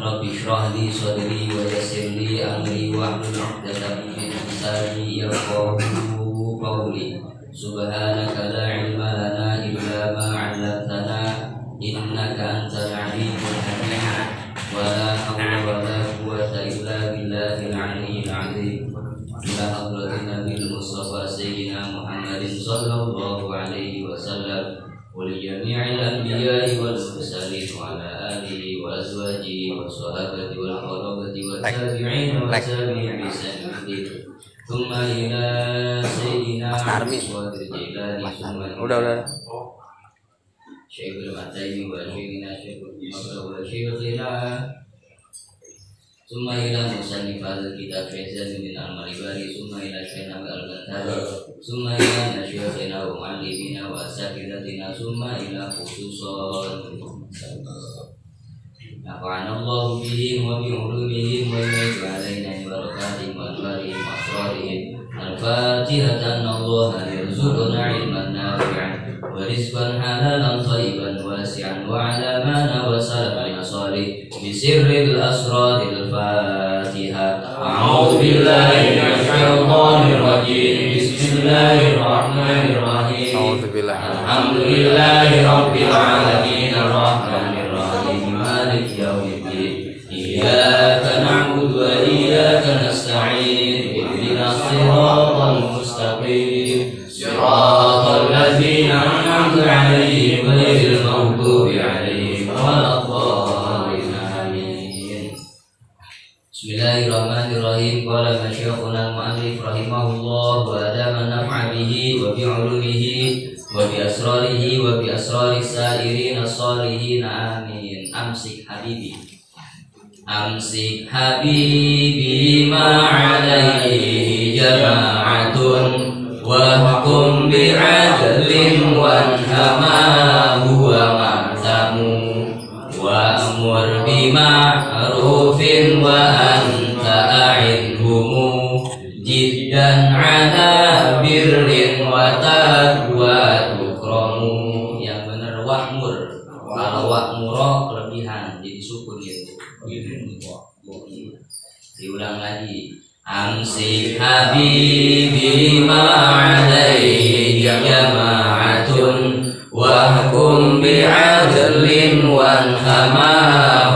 Rabbi shrah li sadri wa yassir li amri wahlul 'uqdatam min lisani yafqahu qawli. Subhanaka la ilma lana illa ma 'allamtana innaka antal 'alimul hakim. Wa la hawla wa la quwwata illa billahil 'aliyyil 'azim. Ila hadratin Nabil Mustafa Sayyidina Muhammadin sallallahu alaihi wasallam ولجميع الأنبياء والمرسلين وعلى آله وأزواجه وصحابته والقرابة والتابعين والتابعين بإحسان ثم إلى سيدنا القادر الجيلاني ثم إلى شيخ المعتمي وشيخنا شيخ المقر وشيخنا ثم إلى مصنف هذا الكتاب فيزان من المالباري ثم إلى شيخنا الغزالي ثم إلى مشايخنا ومعلمينا وأساتذتنا ثم إلى خصوصا نفعنا الله بهم وبعلومهم ويميز علينا ببركاتهم وأنوارهم وأسرارهم. الفاتحة أن الله يرزقنا علما نافعا ورزقا حلالا طيبا واسعا وعلى ما وسلف المصالح بسر الأسرار. الفاتحة. أعوذ بالله من الشيطان الرجيم. بسم الله الرحمن الرحيم. الحمد لله رب العالمين الرحمن الرحيم مالك يوم الدين. إياك نعبد وإياك نستعين. اهدنا الصراط المستقيم صراط الذين أنعمت عليهم غير المغضوب عليهم ولا الضالين. آمين. Bismillahirrahmanirrahim. Qala masyayikhuna al-mu'allif rahimahullah wa adama naf'a bihi wa bi'ulumihi wa bi asrarihi wa bi asrari sa'irin as-salihin. Amin. Amsik habibi. Amsik habibi ma 'alaihi jama'atun wa hukum bi'adlin wa anhama huwa ma'tamu wa amur bima'rufin wa anta a'inhumu jiddan 'ala birrin wa taqwa tukramu. Yang benar wa'mur. Kalau wa'muro kelebihan jadi sukun itu. Diulang lagi. Amsik habibi ma'alaihi jama'atun wahkum bi'adlin wanhama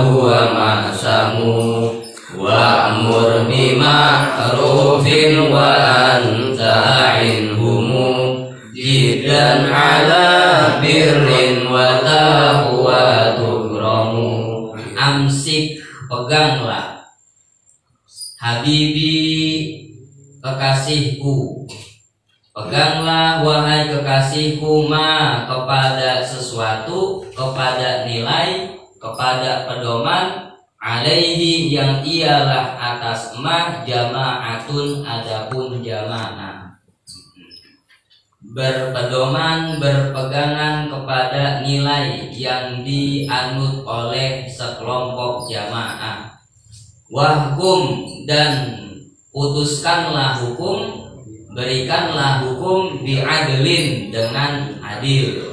huwa ma'samu wa'mur bima'rufin wa anta a'inhumu jiddan 'ala birrin wa taqwa tukramu. Amsik, peganglah. Habibi, kekasihku, peganglah wahai kekasihku ma, kepada sesuatu, kepada nilai, kepada pedoman, alaihi yang ialah atas ma, jama'atun adapun jama'ah. Berpedoman, berpegangan kepada nilai yang dianut oleh sekelompok jamaah. Wahkum, dan putuskanlah hukum, berikanlah hukum bi'adlin, dengan adil.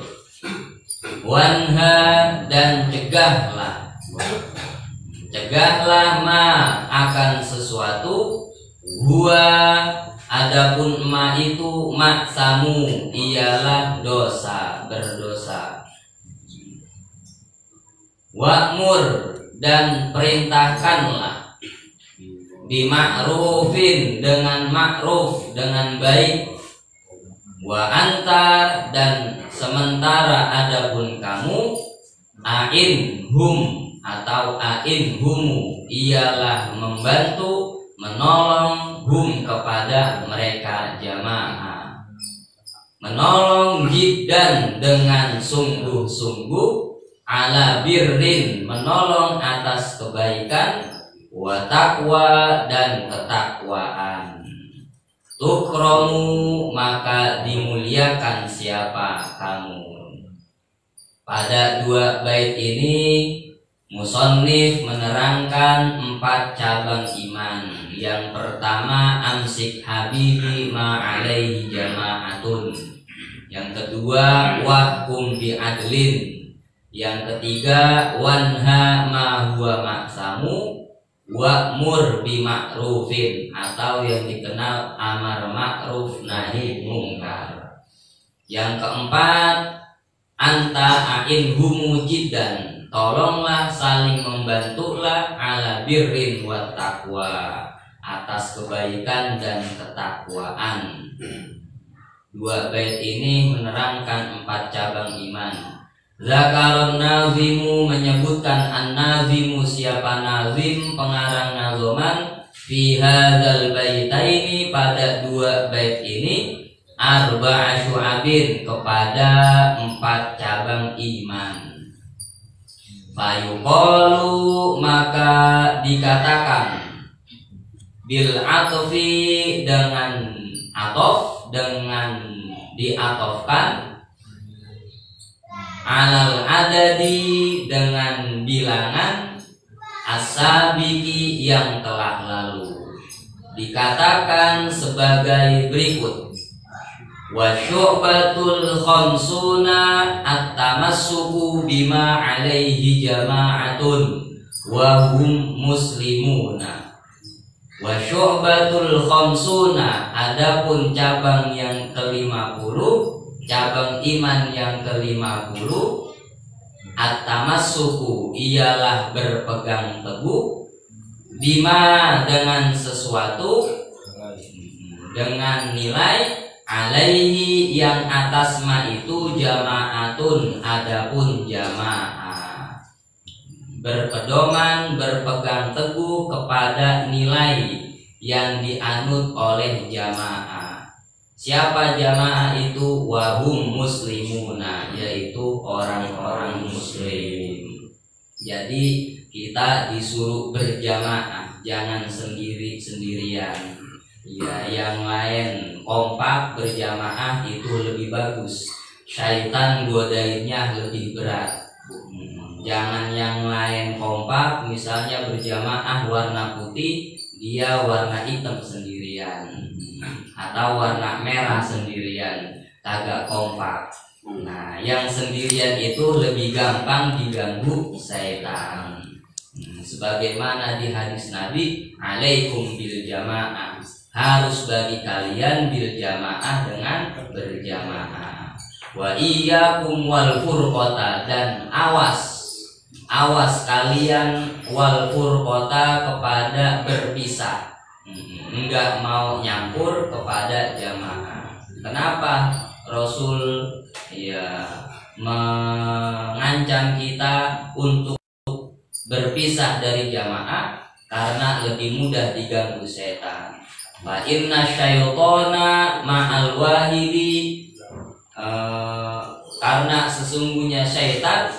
Wanha, dan cegahlah. Cegahlah ma, akan sesuatu. Huwa, adapun ma itu maksamu, ialah dosa, berdosa. Wa'mur, dan perintahkanlah. Bima'rufin, dengan ma'ruf, dengan baik. Wa anta, dan sementara adapun kamu. A'inhum, atau a'inhumu, ialah membantu, menolong hum, kepada mereka jamaah. Menolong jiddan, dengan sungguh-sungguh. Ala birrin, menolong atas kebaikan. Wa taqwa, dan ketakwaan. Tukramu, maka dimuliakan siapa kamu. Pada dua bait ini musannif menerangkan 4 cabang iman. Yang pertama, amsik habibi ma alaihi jama'atun. Yang kedua, wahkum bi'adlin. Yang ketiga, wanha ma huwa ma'samu wa'mur bima'rufin, atau yang dikenal amar ma'ruf nahi mungkar. Yang keempat, anta a'inhumu jiddan, tolonglah saling membantulah ala birrin wa taqwa, atas kebaikan dan ketakwaan. Dua bait ini menerangkan 4 cabang iman. Zakaron nazimu, menyebutkan an-nazimu, siapa nazim, pengarang nazoman, fi hadzal baitaini, pada 2 bait ini, arba'a syu'abin, kepada 4 cabang iman. Fayuqalu, maka dikatakan, bil atfi, dengan atof, dengan diatofkan, alal adadi, dengan bilangan, as-sabiqi, yang telah lalu. Dikatakan sebagai berikut: wa syu'batul khamsuna at-tamassuku bima alaihi jama'atun wa hum muslimuna. Wa syu'batul khamsuna, adapun cabang yang ke-50, cabang iman yang ke-50, at-tamassuku, ialah berpegang teguh, bima, dengan sesuatu, dengan nilai, alaihi, yang atas ma itu, jama'atun, adapun jamaah. Berpedoman, berpegang teguh kepada nilai yang dianut oleh jamaah. Siapa jamaah itu? Wahum muslimuna, yaitu orang-orang muslim. Jadi kita disuruh berjamaah, jangan sendiri-sendirian. Ya, yang lain kompak berjamaah itu lebih bagus. Syaitan godainnya lebih berat. Jangan yang lain kompak, misalnya berjamaah warna putih, dia warna hitam sendirian, atau warna merah sendirian, agak kompak. Nah, yang sendirian itu lebih gampang diganggu setan. Sebagaimana di hadis Nabi, alaikum bil jamaah, harus bagi kalian bil jamaah, dengan berjamaah. Wa iyyakum wal furqata, dan awas kalian, wal furqata, kepada berpisah, enggak mau nyampur kepada jamaah. Kenapa Rasul mengancam kita untuk berpisah dari jamaah? Karena lebih mudah diganggu setan. Fa inna syaitana ma'al wahidi, karena sesungguhnya syaitan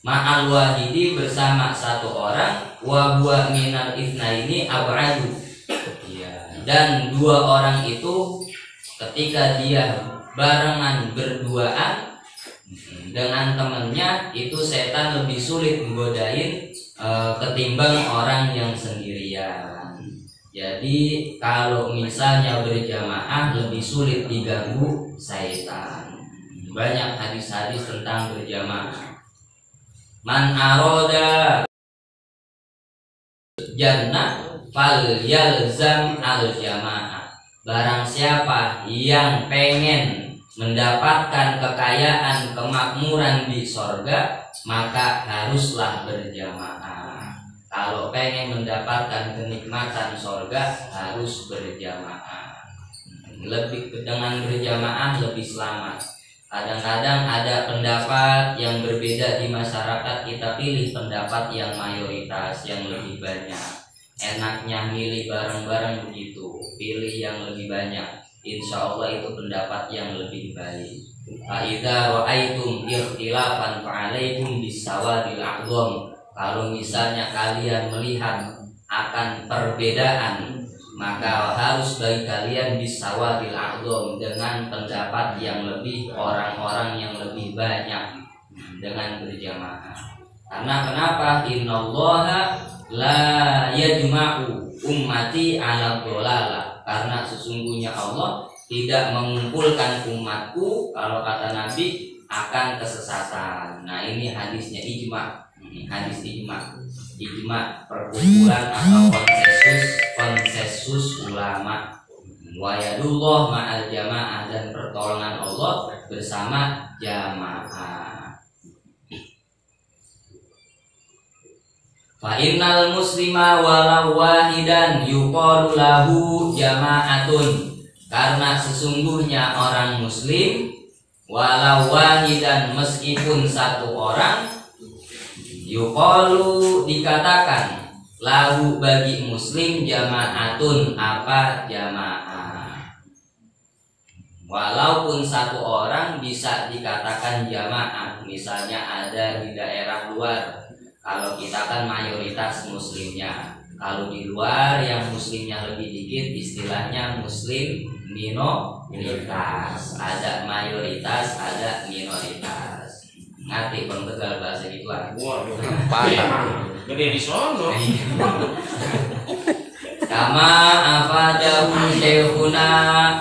ma'al wahidi, bersama satu orang, wa huwa minal itsnaini ab'adu, dan 2 orang itu ketika dia barengan berduaan dengan temannya, itu setan lebih sulit menggodain ketimbang orang yang sendirian. Jadi kalau misalnya berjamaah lebih sulit diganggu setan. Banyak hadis-hadis tentang berjamaah. Man aroda jannah fal yalzam al jamaah. Barang siapa yang pengen mendapatkan kekayaan, kemakmuran di sorga, maka haruslah berjamaah. Kalau pengen mendapatkan kenikmatan sorga, harus berjamaah. Lebih dengan berjamaah lebih selamat. Kadang-kadang ada pendapat yang berbeda di masyarakat, kita pilih pendapat yang mayoritas, yang lebih banyak. Enaknya milih bareng-bareng begitu, pilih yang lebih banyak. Insya Allah itu pendapat yang lebih baik. Fa'idha ra'aitum ikhtilafan fa'alaikum bisawadil a'zam. Kalau misalnya kalian melihat akan perbedaan, maka harus bagi kalian bisawadil a'zam, dengan pendapat yang lebih, orang-orang yang lebih banyak, dengan berjamaah. Karena kenapa? Innallaha la yajma'u ummati ala dhalalah. Karena sesungguhnya Allah tidak mengumpulkan umatku, kalau kata Nabi, akan kesesatan. Nah, ini hadisnya ijma. Hadis ijma perkumpulan atau konsensus ulama. Wa yadullah ma'al jamaah, dan pertolongan Allah bersama jamaah. Fa innal muslima walau wahidan yuqalu lahu jama'atun, karena sesungguhnya orang muslim walau wahidan, meskipun satu orang, yuqalu dikatakan, lahu bagi muslim jama'atun, apa jamaah. Walaupun satu orang bisa dikatakan jamaah, misalnya ada di daerah luar. Kalau kita kan mayoritas muslimnya, kalau di luar yang muslimnya lebih dikit, istilahnya muslim minoritas. Ada mayoritas, ada minoritas. Ngerti Bang Tegal bahasa gituan? Waduh, paham. Gede di sono. Kama afadahu Syekhuna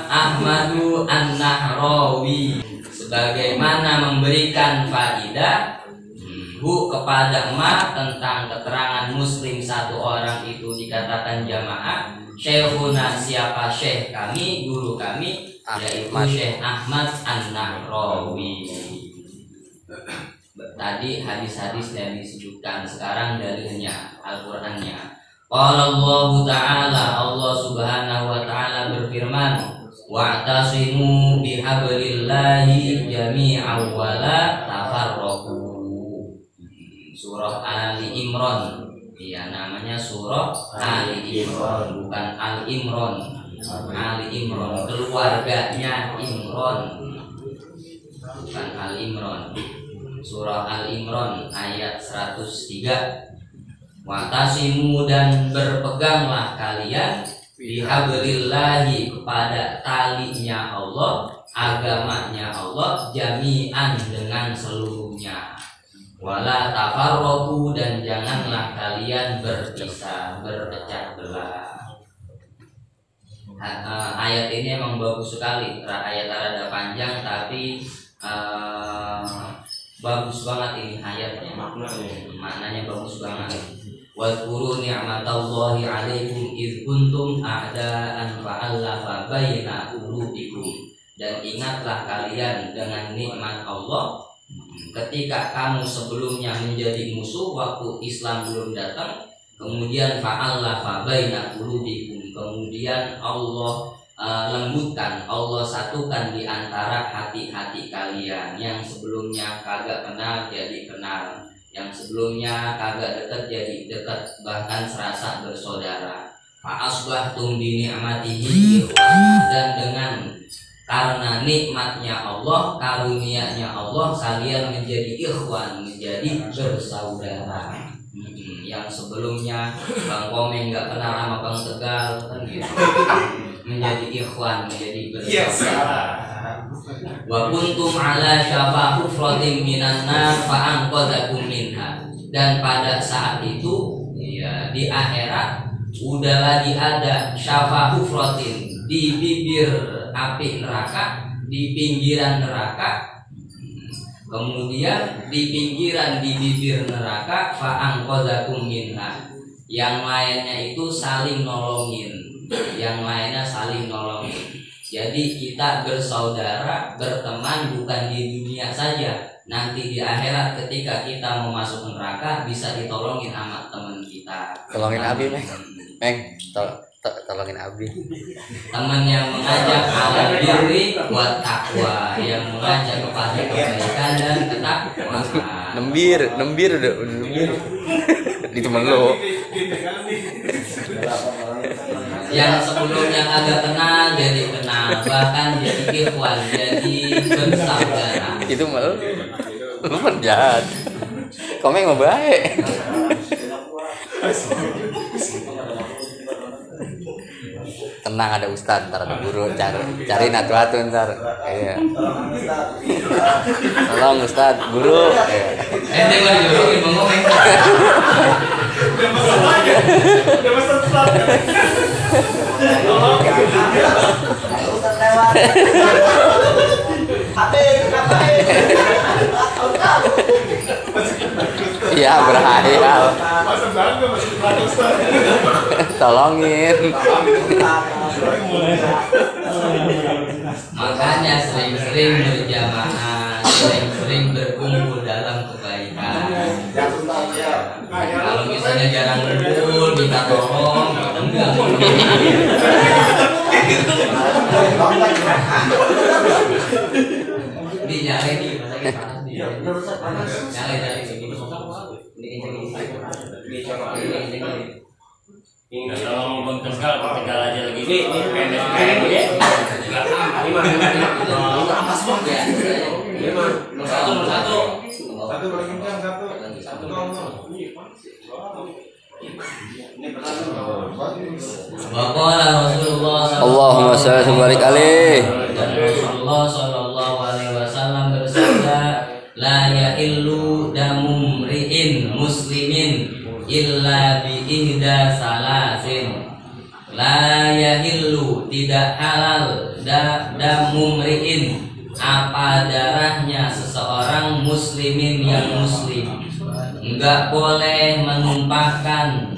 Ahmadu An-Nahrawi, sebagaimana memberikan faidah kepada ma tentang keterangan muslim satu orang itu dikatakan jamaah. Syekhuna, siapa syekh kami, guru kami, yaitu Syekh Ahmad An-Nahrawi. Tadi hadis-hadis yang disebutkan, sekarang dalilnya Al-Qur'annya. Qala Allah Ta'ala, Allah Subhanahu wa Ta'ala berfirman, wa'tasimu bihablillahi jami'an wa la tafarraqu. Surah Ali Imran. Iya, namanya surah Ali Imran, bukan Al Imran. Ali Imran, keluarganya Imran, bukan Al Imran. Surah Al Imran ayat 103. Wa'tasimu, dan berpeganglah kalian, bihablillahi, kepada talinya Allah, agamanya Allah, jami'an, dengan seluruhnya. Wala tafarraqu, dan janganlah kalian berpisah, berpecah belah. Ayat ini memang bagus sekali. Ayat rada panjang tapi bagus banget ini ayatnya. Maknanya bagus banget. Wadhkuru ni'matallahi 'alaikum idz kuntum a'daan fa'alafa baina qulubikum, dan ingatlah kalian dengan nikmat Allah ketika kamu sebelumnya menjadi musuh waktu Islam belum datang, kemudian fa'alafa baina qulubikum, kemudian Allah lembutkan, Allah satukan di antara hati-hati kalian. Yang sebelumnya kagak kenal jadi kenal, yang sebelumnya kagak dekat jadi dekat, bahkan serasa bersaudara. Fa'asbahtum bi ni'matihi, dan dengan karena nikmatnya Allah, karunia-Nya Allah, kalian menjadi ikhwan, menjadi bersaudara. Yang sebelumnya Bang Komeng nggak kenal sama Bang Tegal, kan gitu, menjadi ikhwan, menjadi bersaudara. Wa kuntum ala syafa hufratin minan nar fa anqadhakum minha, dan pada saat itu ya, di akhirat udah lagi ada syafa hufratin, di bibir api neraka, di pinggiran neraka, kemudian di pinggiran, di bibir neraka, fa anqadhakum minha, yang lainnya itu saling nolongin, yang lainnya saling nolongin. Jadi kita bersaudara, berteman bukan di dunia saja, nanti di akhirat ketika kita mau masuk neraka bisa ditolongin sama teman kita. Tolongin Abi, Meng. Tolongin Abi. Teman yang mengajak ala birri wa taqwa, yang mengajak kepada kebaikan dan ketakwaan. Nembir udah nembir. Di temen lo. Yang sebelumnya agak kenal jadi kenal, bahkan jadi ikhwan, jadi bersaudara. Itu malu. Lu penjahat. Komeng mau baik. Tenang, ada ustad, ntar ada guru, cari atu-atu ntar. Iya. Tolong ustad, guru. Ente mau dijorokin Bang Komeng. Udah pesan ustad. Ustad lewat. Ate, kenapa? Iya berhayal. Masa bangga masih di Ustaz. Tolongin. Makanya sering-sering berjamaah, sering-sering berkumpul dalam kebaikan. Kalau misalnya jarang kumpul, minta tolong, enggak. Di nyale nih, masaknya panas nih. Nyale ini. Kalau mau bang Tegal aja lagi. Ini pendek ya. Satu. Satu paling kencang satu. Waqala Rasulullah Allahumma shalli wa barik alaih. Dan Rasulullah sallallahu alaihi wasallam bersabda, la yahillu damu mri'in muslimin illa bi ihda salasin. La yahillu tidak halal damu mri'in apa darahnya seseorang muslimin yang muslim. Enggak boleh menumpahkan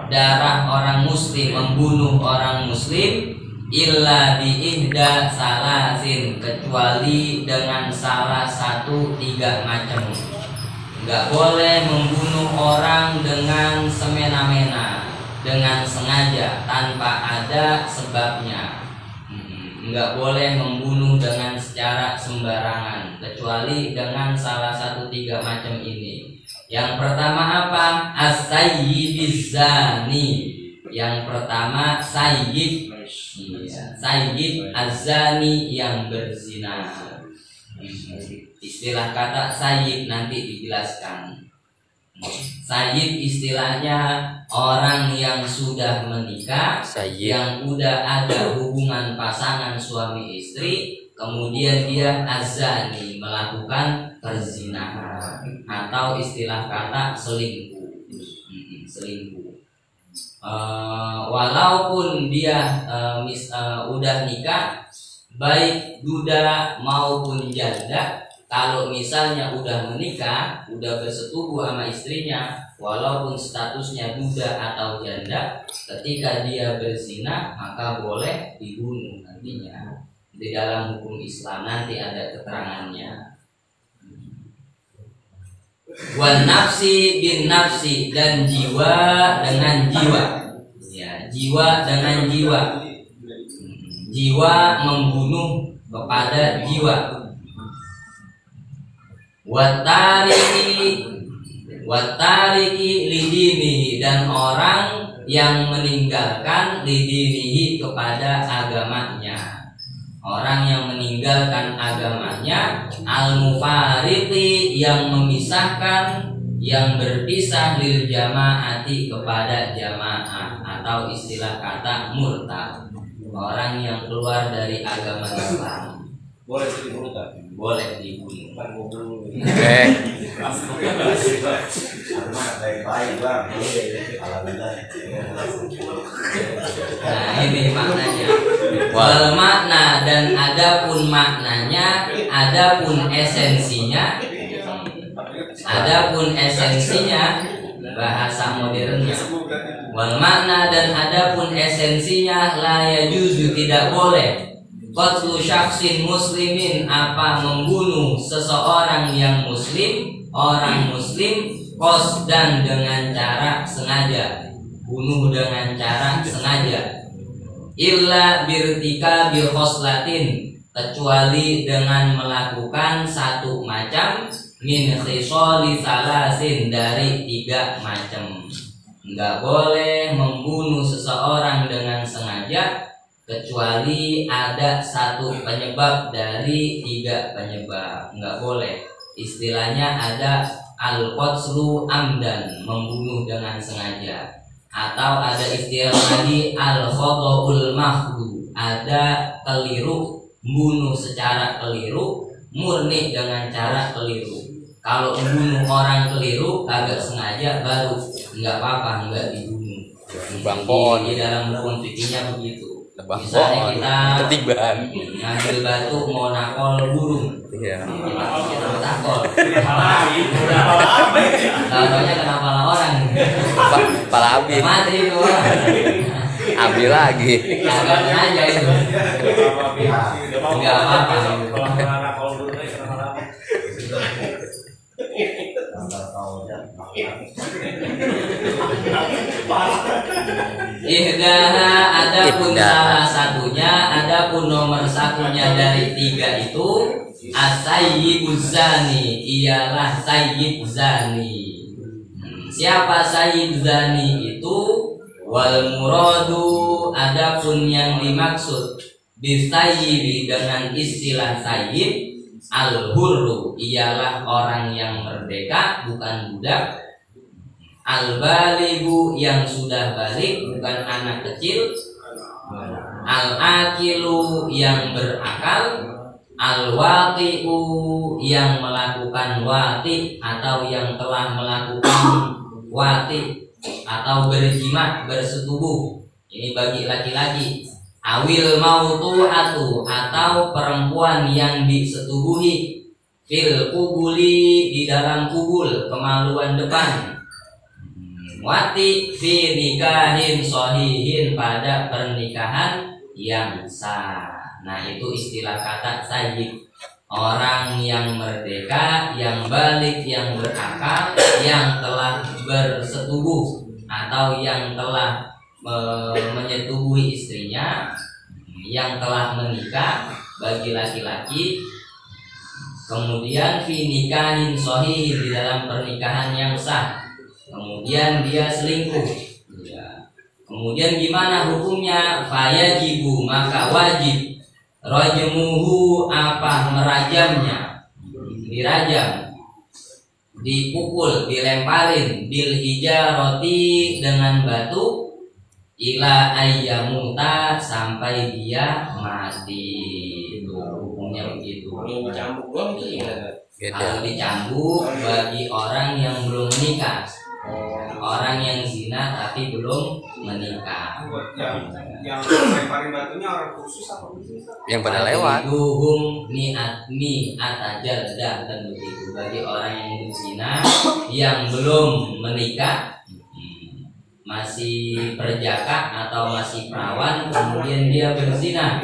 darah orang muslim, membunuh orang muslim illa bi ihda salasin, kecuali dengan salah satu 3 macam. Enggak boleh membunuh orang dengan semena-mena, dengan sengaja tanpa ada sebabnya. Enggak boleh membunuh dengan secara sembarangan, kecuali dengan salah satu 3 macam ini. Yang pertama apa? As-sayyidiz zani. Yang pertama sayyid, sayyid az-zani, yang berzina. Istilah kata sayyid nanti dijelaskan. Sayyid istilahnya orang yang sudah menikah, Sayyid. yang udah ada hubungan pasangan suami istri, kemudian dia azani, melakukan perzinahan, atau istilah kata selingkuh. Walaupun dia udah nikah, baik duda maupun janda, kalau misalnya udah menikah, udah bersetubuh sama istrinya, walaupun statusnya duda atau janda, ketika dia berzina maka boleh dibunuh nantinya. Di dalam hukum Islam nanti ada keterangannya. Wan nafsi bin nafsi, dan jiwa dengan jiwa. Ya, jiwa dengan jiwa. Jiwa membunuh kepada jiwa. Watariki lidinihi, dan orang yang meninggalkan lidinihi kepada agamanya. Orang yang meninggalkan agamanya, al-mufariqi, yang memisahkan, yang berpisah, lil jamaati, kepada jamaah, atau istilah kata murtad, orang yang keluar dari agama Islam. Boleh dibunuh tak? Boleh dibunuh. Oke. Nah, ini maknanya. Wal makna, dan adapun maknanya, adapun esensinya, bahasa modernnya. Wal makna, dan adapun esensinya, la yajuzu, tidak boleh, qatlu syaksin muslimin, apa membunuh seseorang yang muslim, orang muslim, qasdan, dengan cara sengaja, bunuh dengan cara sengaja, illa birtika bi khoslatin, kecuali dengan melakukan satu macam, min khisali salasin, dari 3 macam. Enggak boleh membunuh seseorang dengan sengaja kecuali ada satu penyebab dari 3 penyebab. Enggak boleh. Istilahnya ada al-qatlu amdan, membunuh dengan sengaja. Atau ada istilah tadi al-khata'ul mahdhu, ada keliru, bunuh secara keliru, murni dengan cara keliru. Kalau membunuh orang keliru agak sengaja baru enggak apa-apa, enggak dibunuh. Bang pohon. Di dalam hukum fikihnya begitu. Tebang Misalnya pohon, kita ketiban. ngambil batu mau nakol burung, Iya. kita takol. Udah Tahu-taunya kena kepala orang. Kepala abi, Mati itu orang. abi lagi. Agak aja itu. Enggak apa-apa. Ihdaha adapun salah satunya, adapun nomor satunya dari tiga itu as-sayyibuz zani, ialah sayyid zani. Siapa sayyid zani itu? Wal muradu, adapun yang dimaksud bisayyibi dengan istilah sayyid, al hurru, ialah orang yang merdeka, bukan budak. Al balighu, yang sudah balik, bukan anak kecil. Al akilu, yang berakal. Al wati'u, yang melakukan wati atau yang telah melakukan wati atau berjima, bersetubuh. Ini bagi laki-laki. Awil mautu'atu, atau perempuan yang disetubuhi. Fil kubuli, di dalam kubul, kemaluan depan. Wati fi nikahin sohihin, pada pernikahan yang sah. Nah, itu istilah kata sayyid. Orang yang merdeka, yang balik, yang berakal, yang telah bersetubuh atau yang telah menyetubuhi istrinya, yang telah menikah bagi laki-laki. Kemudian fi nikahin sohihin, di dalam pernikahan yang sah. Kemudian dia selingkuh, ya. Kemudian gimana hukumnya? Fayajibu, maka wajib. Rajmuhu, apa merajamnya, dirajam, dipukul, dilemparin. Bil hijaroti, dengan batu. Ila ayyamuta, sampai dia mati. Itu hukumnya begitu. Dicambuk doang itu ya. Kalau dicambuk bagi orang yang belum menikah, orang yang zina tapi belum menikah. Yang lemparin batunya orang khusus apa khusus? Yang pada lewat. Duhum ni atajaldah, dan begitu bagi orang yang zina yang belum menikah, masih perjaka atau masih perawan, kemudian dia berzina,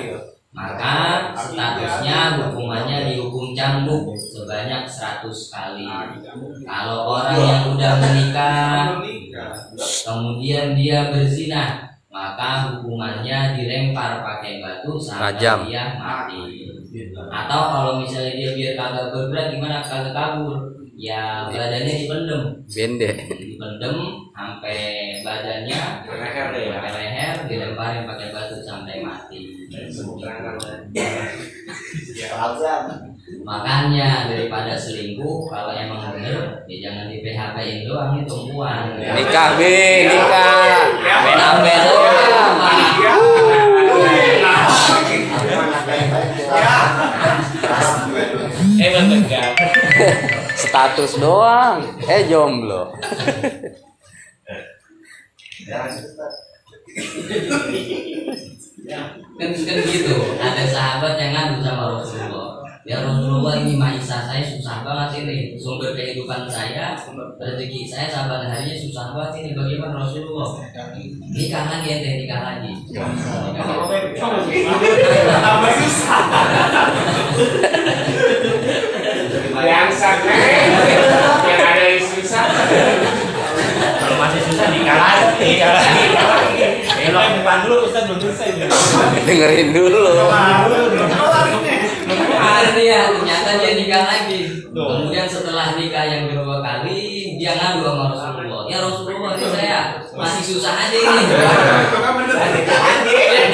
maka statusnya hukumannya dihukum cambuk sebanyak 100 kali. Kalau orang yang udah menikah kemudian dia berzina, maka hukumannya dilempar pakai batu sampai Rajam. dia mati. Atau kalau misalnya dia biar kagak berberat, gimana, kagak kabur, ya badannya dipendem sampai badannya sampai leher, dilemparin pakai batu sampai mati. Makanya daripada selingkuh, kalau emang bener, ya jangan di PHP-in doang, ini tumpuan. Nikah be, nikah. Sampai Mentegak. Status doang. Jomblo. kan gitu. Ada sahabat yang ngadu sama Rasulullah. Ya Rasulullah, ini maisha saya susah banget ini, sumber kehidupan saya, rezeki saya saban harinya susah banget ini, bagaimana Rasulullah? Nikah lagi ya, nikah lagi. Tambah susah. Yang sakit, yang ada yang susah. Kalau masih susah nikah lagi. Elok depan dulu, Ustaz belum selesai. Dengerin dulu. Ya, ternyata dia nikah lagi. Kemudian setelah nikah yang kedua kali, dia ngadu sama Rasulullah. Ya Rasulullah, ini saya masih susah aja ini.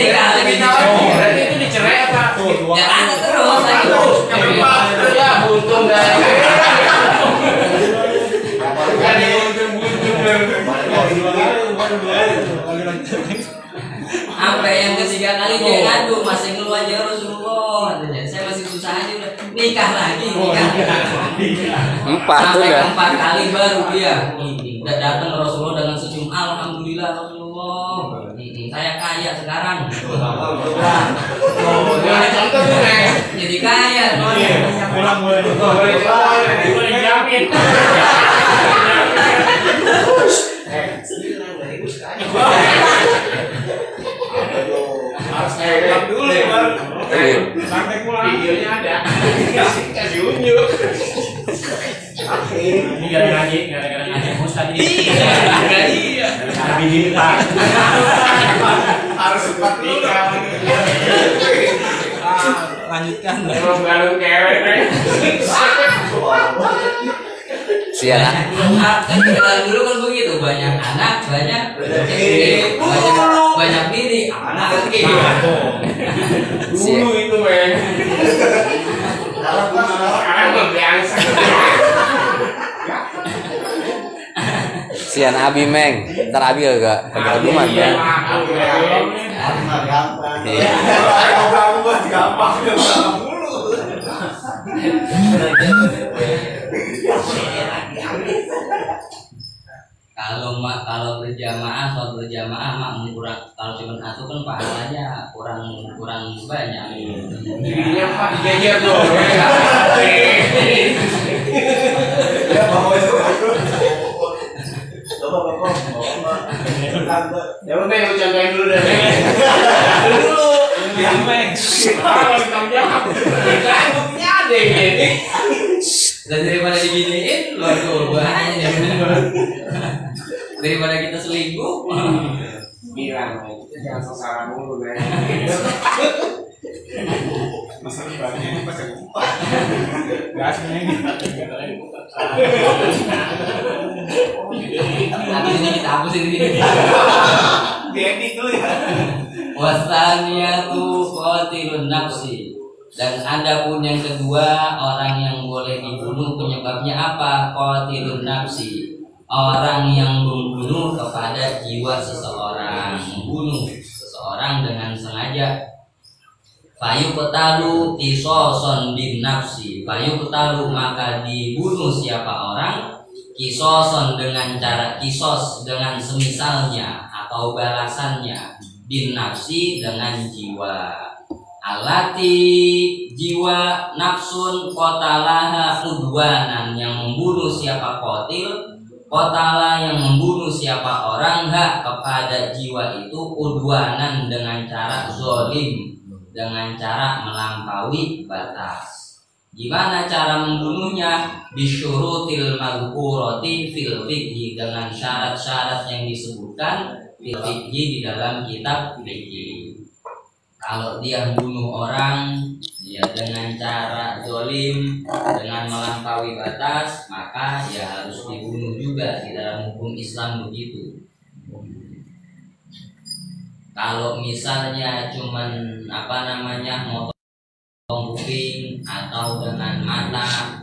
Nikah lagi. Berarti itu dicerai apa? Ya ada terus lagi. Ya buntung dari. Sampai yang ketiga kali dia ngadu, masih ngeluh aja Rasulullah. Katanya, saya masih susah aja udah. Nikah lagi, nikah. 4 tuh Sampai dah. 4 kali baru dia datang ke Rasulullah dengan senyum. Alhamdulillah Rasulullah. Allah. Saya kaya sekarang. Contoh tuh, Jadi kaya. pulang boleh jamin. Harus pulang dulu ya, Bang. Sampai pulang videonya ada. Kasih unjuk. Ini gara-gara ngaji Ustaz ini. Iya. Nabi minta. Harus cepat nikah. Lanjutkan. Belum galung cewek. Si anak Kan dulu kan begitu, banyak anak, banyak bini, anak lagi. Dulu itu, men. Sekarang membiasa. si anak Abi Meng, ntar Abi agak rumah ya. Kalau berjamaah, sholat berjamaah makmum kurang, kalau cuma satu kan pahalanya kurang banyak. Dirinya Pak dijajar tuh. Ya bawa itu. Coba bapak. Ya udah yang contohin dulu deh. Dulu. Yang Meng. Kalau ditanggung jawab. Kan buktinya ada ini. Dan daripada diginiin, luar banyak daripada kita selingkuh. Bilang, jangan sasaran dulu, men. Masalah bahannya ini pas aku. Gas ini. Nanti ini kita hapusin ini. Diedit dulu ya. Wasaniyatu qatilun nafsi. Dan ada pun yang kedua, orang yang boleh dibunuh penyebabnya apa? Qatilun nafsi. Orang yang membunuh kepada jiwa seseorang, membunuh seseorang dengan sengaja. Fayuqtalu qisasan bin nafsi. Fayuqtalu maka dibunuh siapa orang? Qisasan dengan cara kisos, dengan semisalnya atau balasannya, bin nafsi dengan jiwa. Alati jiwa nafsun qatalaha udwanan, yang membunuh siapa qatil, qatala yang membunuh siapa orang hak kepada jiwa itu udwanan dengan cara zalim, dengan cara melampaui batas. Gimana cara membunuhnya? Bisyurutil mazkurati fil fiqhi, dengan syarat-syarat yang disebutkan fil fiqhi di dalam kitab fiqhi. Kalau dia membunuh orang ya dengan cara zalim, dengan melampaui batas, maka ya harus dibunuh juga. Di dalam hukum Islam begitu. Kalau misalnya cuman motong kuping atau dengan mata,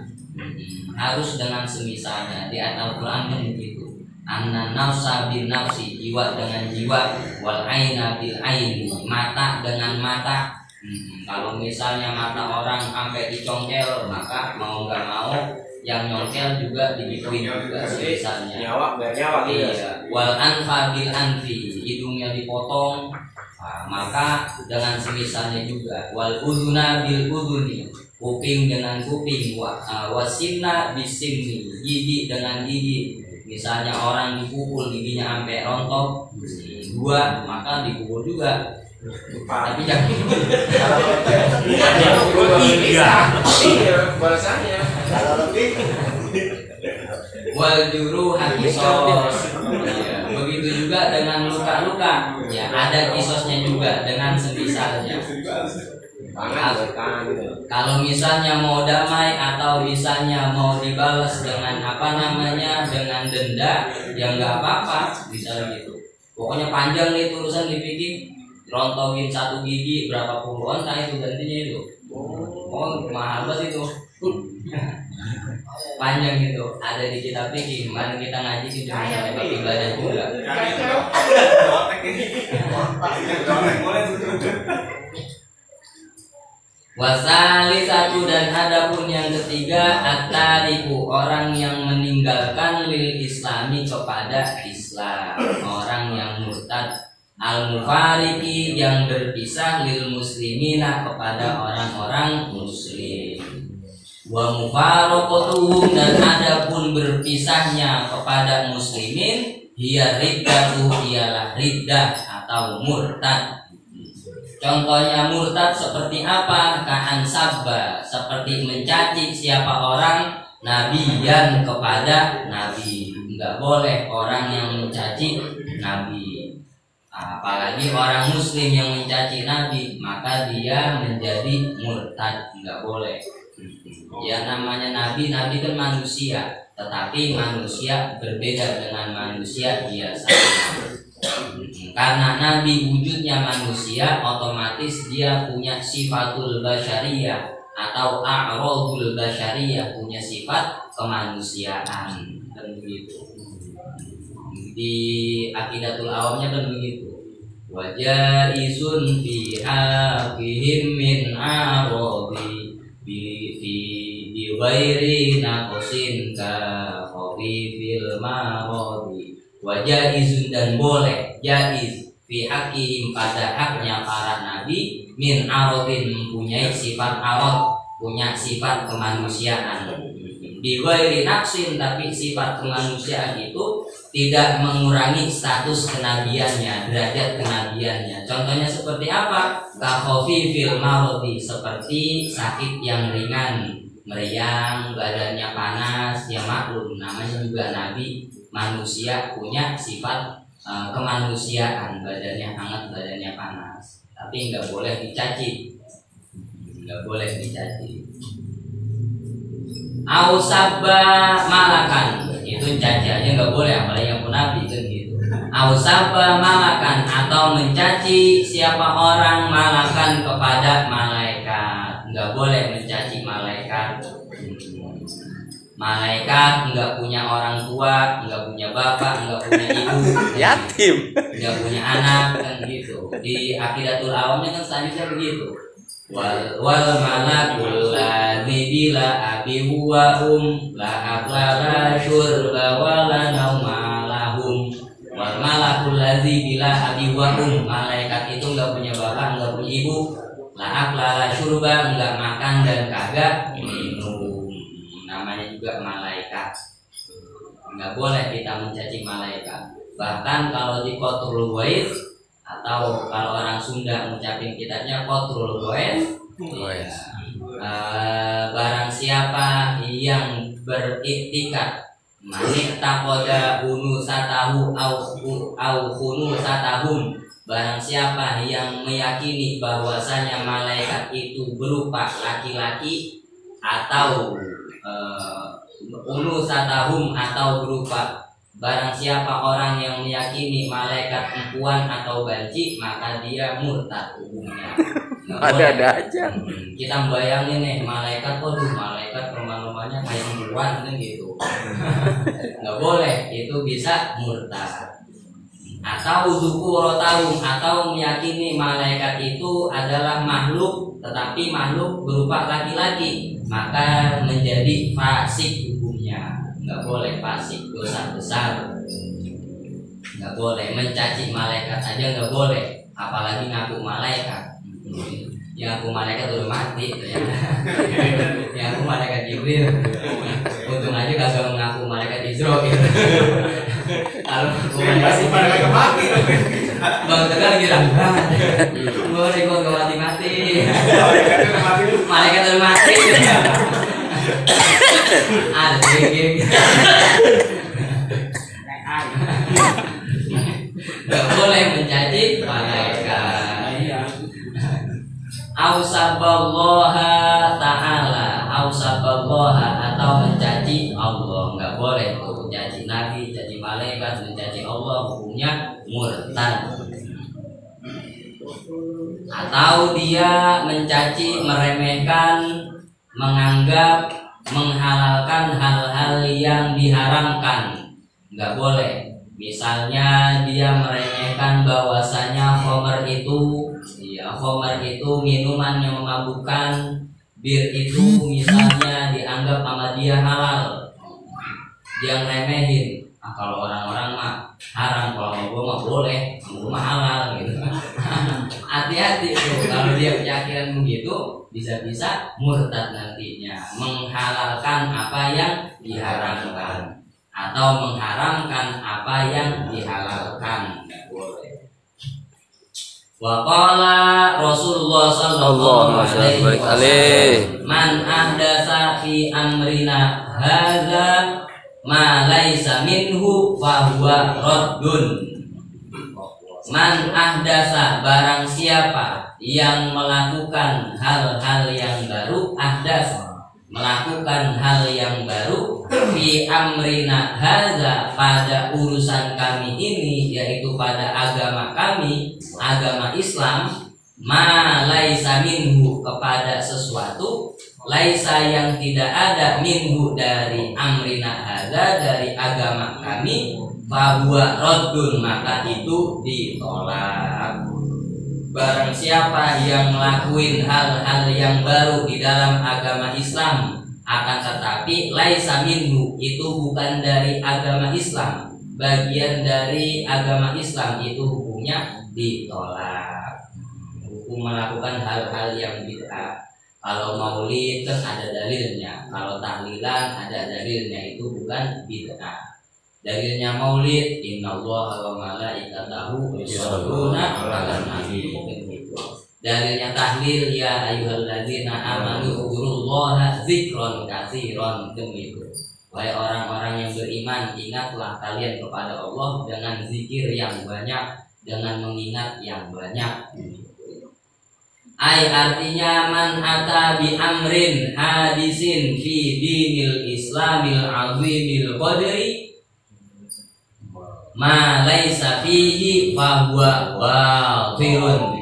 harus dengan semisalnya. Di Al-Quran kan begitu. Anna nafsa bil nafsi, jiwa dengan jiwa, wal aina bil aini, mata dengan mata. Kalau misalnya mata orang sampai dicongkel, maka mau nggak mau yang nyongkel juga digituin juga misalnya. Nyawa biar nyawa gitu. Iya. Wal anfa bil anfi, hidungnya dipotong, maka dengan semisalnya juga. Wal uduna bil uduni, kuping dengan kuping. Wasinna bisinni, gigi dengan gigi. Misalnya orang dipukul giginya sampai rontok 2, maka dipukul juga. Tapi jangan balasannya. wal juru kisos. Begitu juga dengan luka-luka. Ya, ada kisosnya juga dengan semisalnya. Kalau misalnya mau damai atau misalnya mau dibalas dengan dengan denda, ya nggak apa-apa, bisa gitu. Pokoknya panjang nih urusan dipikir, rontokin 1 gigi berapa puluhan, itu gantinya itu. Oh mahal banget itu. Panjang itu, ada di kitab fikih. Kemarin kita ngaji di dalam ibadah juga. Wasali satu, dan adapun yang ketiga, at-tariku, orang yang meninggalkan lil islami kepada Islam, orang yang murtad murtad. Al-mufariki yang berpisah lil muslimina kepada orang-orang muslim. Wa mufaraqatuhum dan adapun berpisahnya kepada muslimin hiya riddatu ialah riddah atau murtad. Contohnya murtad seperti apa? Ka'an sabba, seperti mencaci siapa orang nabiyan kepada nabi. Enggak boleh orang yang mencaci nabi. Apalagi orang muslim yang mencaci nabi, maka dia menjadi murtad, enggak boleh. Ya namanya nabi kan manusia, tetapi manusia berbeda dengan manusia biasa. Karena nabi wujudnya manusia, otomatis dia punya sifatul basyariyah atau a'radul basyariyah, punya sifat kemanusiaan, dan begitu. Di Aqidatul Awamnya kan begitu. Wajaizun fi haqihim min aradi bi ghairi naqsin ka khafifil maradi. Wajaizun dan boleh, jaiz fi haqihim pada haknya para nabi min aradin mempunyai sifat arad, punya sifat kemanusiaan. Bi ghairi naqsin, tapi sifat kemanusiaan itu tidak mengurangi status kenabiannya, derajat kenabiannya. Contohnya seperti apa? Kakhofi fil marodi, seperti sakit yang ringan, meriang, badannya panas, ya maklum, namanya juga nabi, manusia punya sifat kemanusiaan, badannya hangat, badannya panas. Tapi nggak boleh dicaci, nggak boleh dicaci. Ausabba malakan, itu caci aja nggak boleh, apalagi yang pun nabi kan gitu. Ausabba malakan, atau mencaci siapa orang malakan kepada malaikat, nggak boleh mencaci malaikat. Malaikat nggak punya orang tua, nggak punya bapak, nggak punya ibu, yatim, nggak punya anak kan gitu. Di Aqidatul Awamnya kan selanjutnya begitu. Wal malakul ladzi bila abi huwa la aqlala syurba wala nauma lahum. Wal malakul ladzi bila abi huwa malaikat itu enggak punya bapak, enggak punya ibu, la aqlala syurba, enggak makan dan kagak minum. Namanya juga malaikat. Enggak boleh kita mencaci malaikat. Bahkan kalau di Qatrul Ghaib, atau kalau orang Sunda ngucapin kitabnya Qatrul Ghaib, ya, barang siapa yang beriktikad manik takoda unu satahu au khunu satahum, barang siapa yang meyakini bahwasanya malaikat itu berupa laki-laki atau unu satahum, atau berupa, barang siapa orang yang meyakini malaikat perempuan atau banci, maka dia murtad hukumnya. Ada aja. Kita bayangin nih malaikat, waduh malaikat rumah-rumahnya kayak perempuan kan gitu. Nggak boleh, itu bisa murtad. Atau dzukuratum, atau meyakini malaikat itu adalah makhluk, tetapi makhluk berupa laki-laki, maka menjadi fasik hukumnya. Nggak boleh, fasik, dosa besar. Nggak boleh mencaci malaikat aja, nggak boleh, apalagi ngaku malaikat. Yang ngaku malaikat udah mati, yang ngaku malaikat Jibril. Untung aja kagak mengaku malaikat Israil. Kalau malaikat mati, bang tegar kira boleh kok nggak mati-mati. Malaikat udah mati. Ada geng. Gak boleh mencaci malaikat. Ausaballaha ta'ala, ausaballaha, atau mencaci Allah. Gak boleh tuh mencaci nabi, mencaci malaikat, mencaci Allah, hukumnya murtad. Atau dia mencaci, meremehkan, menganggap, menghalalkan hal-hal yang diharamkan, nggak boleh. Misalnya dia meremehkan bahwasanya khamr itu, ya khamr itu minuman yang memabukkan, bir itu misalnya dianggap sama dia halal, dia remehin. Kalau orang-orang mah haram, kalau sama gue mah boleh, sama gue mah halal gitu. Hati-hati tuh kalau dia keyakinan begitu, bisa-bisa murtad nantinya, menghalalkan apa yang diharamkan atau mengharamkan apa yang dihalalkan. Nggak boleh. Wa qala Rasulullah sallallahu alaihi wasallam, man ahdatsa fi amrina hadza ma laisa minhu fa huwa raddun. Man ahdasa, barang siapa yang melakukan hal-hal yang baru, ahdas, melakukan hal yang baru, fi amrina hadza, pada urusan kami ini, yaitu pada agama kami, agama Islam, ma laisa minhu, kepada sesuatu, laisa yang tidak ada, minhu dari amrina hadza, dari agama kami, fahuwa raddun, maka itu ditolak. Barang siapa yang ngelakuin hal-hal yang baru di dalam agama Islam, akan tetapi laisa minhu, itu bukan dari agama Islam, bagian dari agama Islam, itu hukumnya ditolak. Hukum melakukan hal-hal yang bid'ah. Kalau maulid kan ada dalilnya, kalau tahlilan ada dalilnya, itu bukan bid'ah. Dalilnya maulid, innallaha wa malaikatahu yusholluna 'alan nabi. Dalilnya tahlil, ya ayyuhalladzina amanu dzkurullaha dzikron katsiron, demikian. Wahai orang-orang yang beriman, ingatlah kalian kepada Allah dengan zikir yang banyak, dengan mengingat yang banyak. Ai artinya man ata bi amrin hadisin fi dinil islamil azimil qadri ma laisa fihi fa huwa batilun.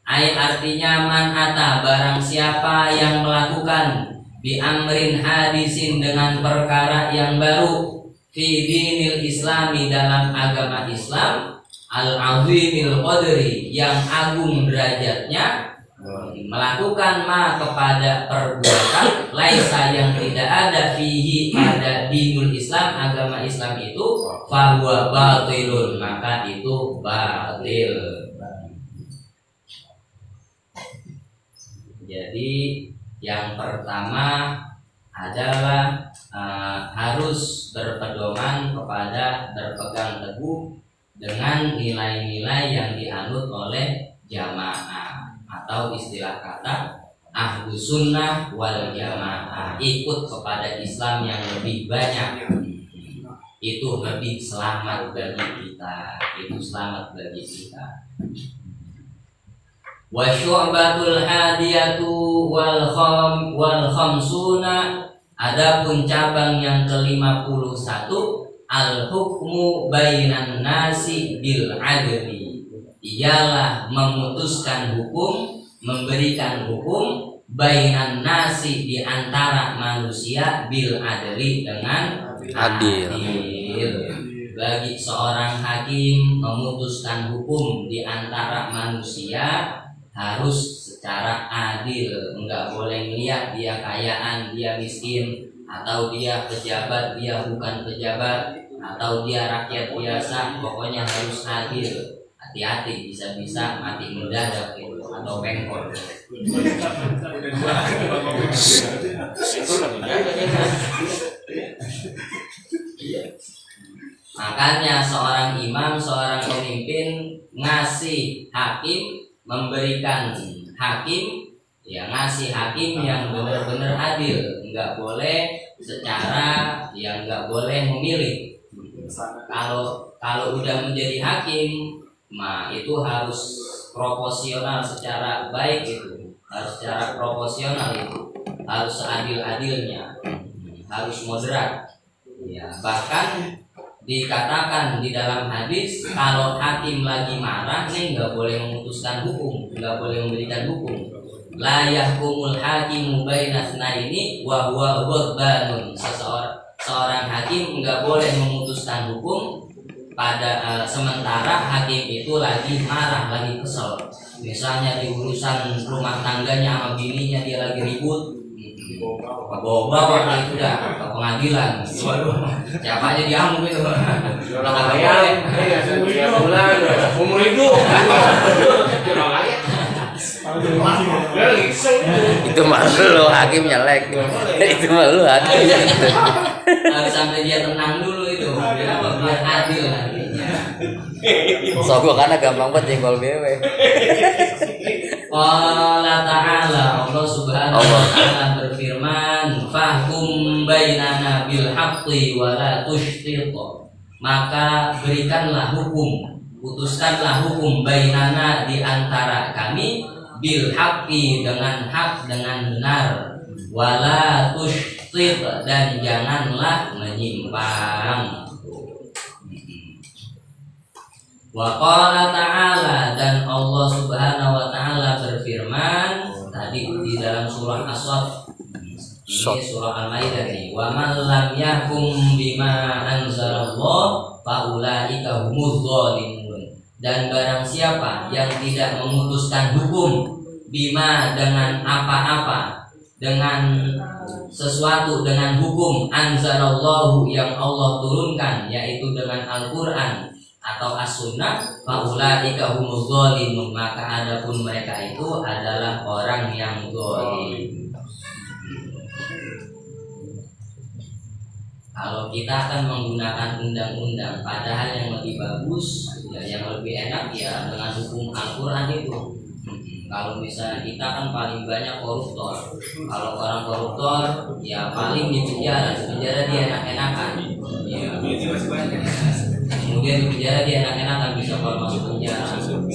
Ai artinya man ata, barang siapa yang melakukan bi amrin hadisin, dengan perkara yang baru, fi dinil islami, dalam agama Islam, al azimil qadri, yang agung derajatnya, melakukan ma, kepada perbuatan, laisa, yang tidak ada, fihi, pada dinul Islam, agama Islam itu, fahuwa batilun, maka itu batil. Jadi yang pertama adalah harus berpedoman kepada, berpegang teguh dengan nilai-nilai yang dianut oleh jamaah, atau istilah kata ahlus sunnah wal jamaah. Ikut kepada Islam yang lebih banyak, itu lebih selamat bagi kita, itu selamat bagi kita. Wa syu'batul hadiyatu wal khamsuna, adapun cabang yang ke-51, al hukmu bainan nasi bil adli, ialah memutuskan hukum, memberikan hukum, bainan nasi, di antara manusia, bil adli, dengan adil. Bagi seorang hakim memutuskan hukum di antara manusia harus secara adil, enggak boleh melihat dia kayaan, dia miskin, atau dia pejabat, dia bukan pejabat, atau dia rakyat biasa, pokoknya harus adil. Hati-hati, bisa-bisa mati mendadak gitu, atau pengkor. Makanya seorang imam, seorang pemimpin ngasih hakim, memberikan hakim, ya ngasih hakim yang benar-benar adil, nggak boleh secara yang nggak boleh memilih. Kalau udah menjadi hakim, mah itu harus proporsional secara baik, itu harus secara proporsional, itu harus seadil-adilnya, harus moderat. Ya, bahkan dikatakan di dalam hadis, kalau hakim lagi marah nih, nggak boleh memutuskan hukum, nggak boleh memberikan hukum. La yahkumul hakimu bainasnaini wa huwa ghadbanun. Seorang hakim nggak boleh memutuskan hukum pada sementara hakim itu lagi marah, lagi kesel. Misalnya di urusan rumah tangganya sama bininya, dia lagi ribut, Bawa waktu itu dah ke pengadilan. Siapa aja diamuk itu. Orang kaya, bulan, umur hidup. Itu malu hakim nyelek. Itu malu hakim. Harus sampai dia tenang dulu itu. Biar apa? Biar adil nantinya. Sogo karena gampang banget jengkol bewe. Allah Ta'ala, Allah Subhanahu wa Ta'ala berfirman, "Fahkum bainana bil haqqi wa la tushtit." Maka berikanlah hukum, putuskanlah hukum bainana di antara kami bil haqqi dengan hak, dengan benar, wala tushtit dan janganlah menyimpang. Wa qala ta'ala, dan Allah Subhanahu wa Ta'ala berfirman tadi di dalam surah As-Saff. Ini surah Al-Maidah nih. Wa man lam yahkum bima anzalallah fa ulaika humudz zalimun. Dan barang siapa yang tidak memutuskan hukum bima dengan apa-apa, dengan sesuatu, dengan hukum anzalallahu yang Allah turunkan, yaitu dengan Al-Qur'an atau as-sunnah, faulaika humuz zalimun, maka adapun mereka itu adalah orang yang zalim. Kalau kita akan menggunakan undang-undang, padahal yang lebih bagus, ya, yang lebih enak ya dengan hukum Al-Quran itu. Kalau misalnya kita kan paling banyak koruptor, kalau orang koruptor ya paling di penjara dia enak-enakan. Ya. Kemudian di penjara dia enak-enakan bisa keluar masuk penjara.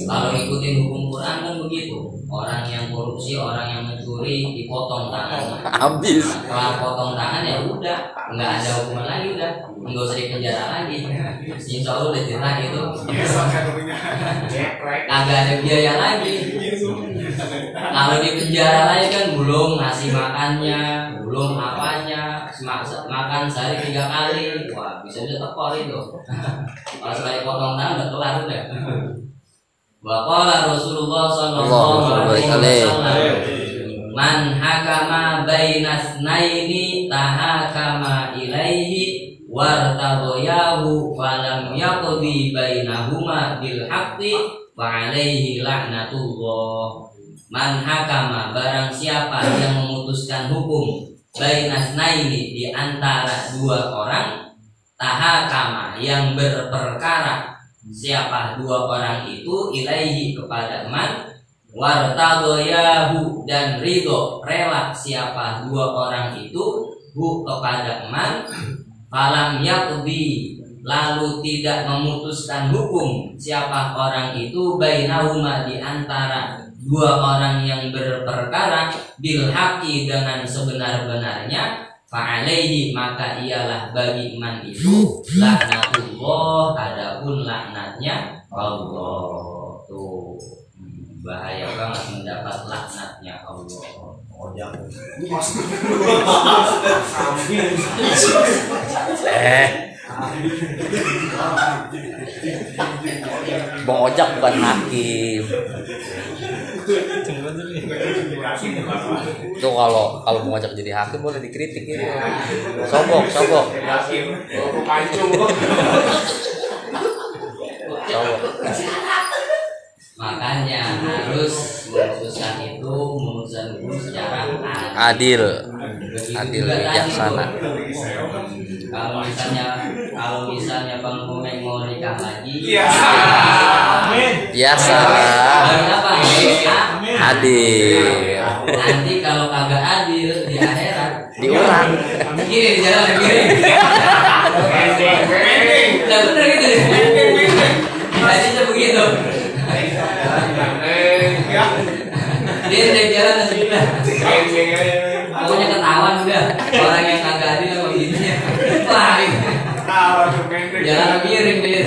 Kalau ikutin hukum Quran kan begitu. Orang yang korupsi, orang yang mencuri dipotong tangan. Habis. Kalau potong tangan ya udah, nggak ada hukuman lagi, udah nggak usah di penjara lagi. Insya Allah udah jelas itu. Agak ada biaya lagi. Kalau di penjara lagi kan belum ngasih makannya, belum apanya, makan sehari 3 kali, wah bisa tekor itu. Kalau sekali potong tangan udah kelar udah. Waqala Rasulullah sallallahu alaihi wasallam, man hakama bainas naini tahakama ilaihi wartadoyahu falam yaqdi bainahuma bil haqqi fa alaihi la'natullah. Man hakama, barang siapa yang memutuskan hukum bainas naini di antara 2 orang, tahakama yang berperkara, siapa 2 orang itu, ilaihi kepada man, wartadoyahu dan ridho rela siapa 2 orang itu, hu kepada man, falam yaqdi lalu tidak memutuskan hukum siapa orang itu, bainahuma di antara 2 orang yang berperkara, bil haqqi dengan sebenar-benarnya, fa'alaihi maka ialah bagi man itu laknatullah, adapun laknatnya Allah. Tuh bahaya banget mendapat laknatnya Allah. Bang Ojak bukan hakim. Itu kalau Bang Ojak jadi hakim boleh dikritik itu. Sobok. Makanya harus memutuskan itu, memutuskan hukum secara adil, bijaksana. Kalau misalnya Bang Komeng mau nikah lagi, biasa, apa? adil. Nanti kalau kagak adil di akhirat Diulang. Gini di jalan miring. Nah bener gitu. Hadisnya begitu. Dia dari jalan sebelah. Pokoknya ketahuan udah orang yang kagak adil sama bininya. Wah, jalan miring dia.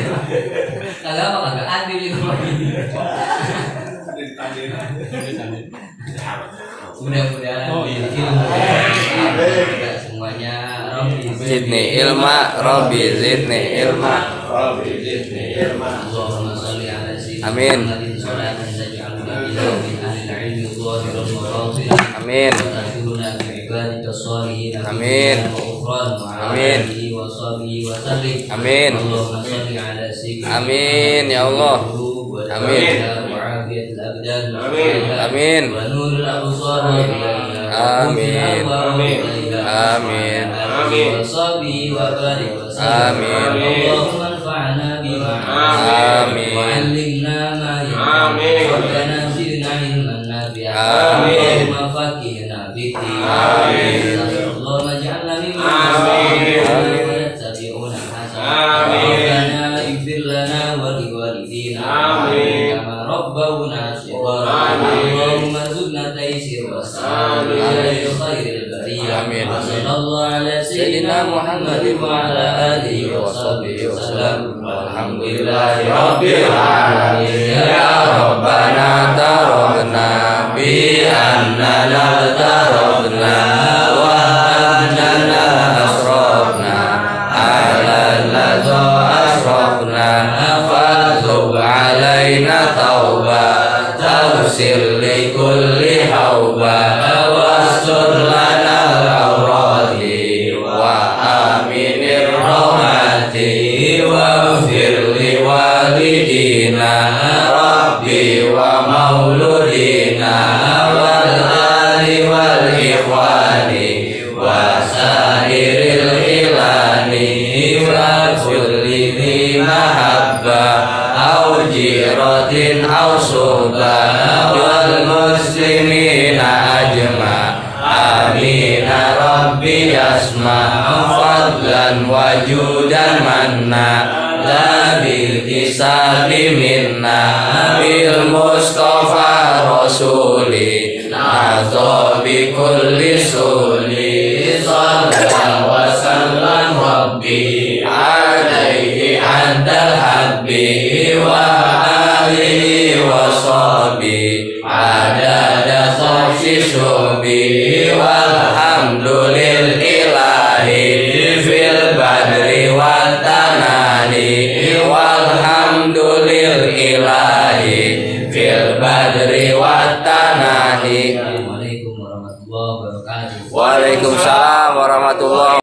Kagak apa kagak adil itu. Mudah-mudahan semuanya Rabbi Zidni ilma, Rabbi zidni ilma. Allahumma sholli ala sayyidina Amin. Muhammadin sholatan taj'aluna bihi min ahli al-'ilmi dhahiran wa batina. Amin. Wa tahfiduna bi عبادك الصالحين آمين. وغفران وعلى آمين. آله وصحبه وسلم آمين. اللهم صل على سيدنا آمين يا الله. آمين. وعافية الأبدان آمين. ونور الأبصار آمين. آمين. وصحبه وبارك وسلم آمين. اللهم انفعنا بما آمين. وعلمنا ما آمين. ربنا زدنا علما نافعا آمين. اللهم فقهنا في الدين آمين. اللهم اجعلنا ممن آمين. يتبعون حسنا آمين. ربنا اغفر لنا ولوالدينا آمين. كما ربونا صغارا آمين. اللهم ارزقنا تيسير والسلام آمين. على خير البريه آمين. وصلى الله على سيدنا محمد وعلى اله وصحبه وسلم والحمد لله رب العالمين يا ربنا تربنا بأننا تربنا وأننا أسرفنا على الذي أسرفنا فتب علينا توبة تغسل لكل حوبة واستر لنا العورات وآمن الروعات واغفر لوالدينا ربي ومولودينا والآل والإخوان وسائر الإخوان وكل ذي محبة أو جيرة أو صحبة والمسلمين أجمع آمين ربي يسمع فضلا وجودا منا لا بالكساب منا بالمصطفى رسولي نعطى بكل سولي صلى وسلم ربي عليه عند الحب وآله وصحبه عدد صفش شعبي والحمد لله في البدر والتناني والحمد لله في البدر والتناني. Assalamualaikum warahmatullahi wabarakatuh. Waalaikumsalam warahmatullahi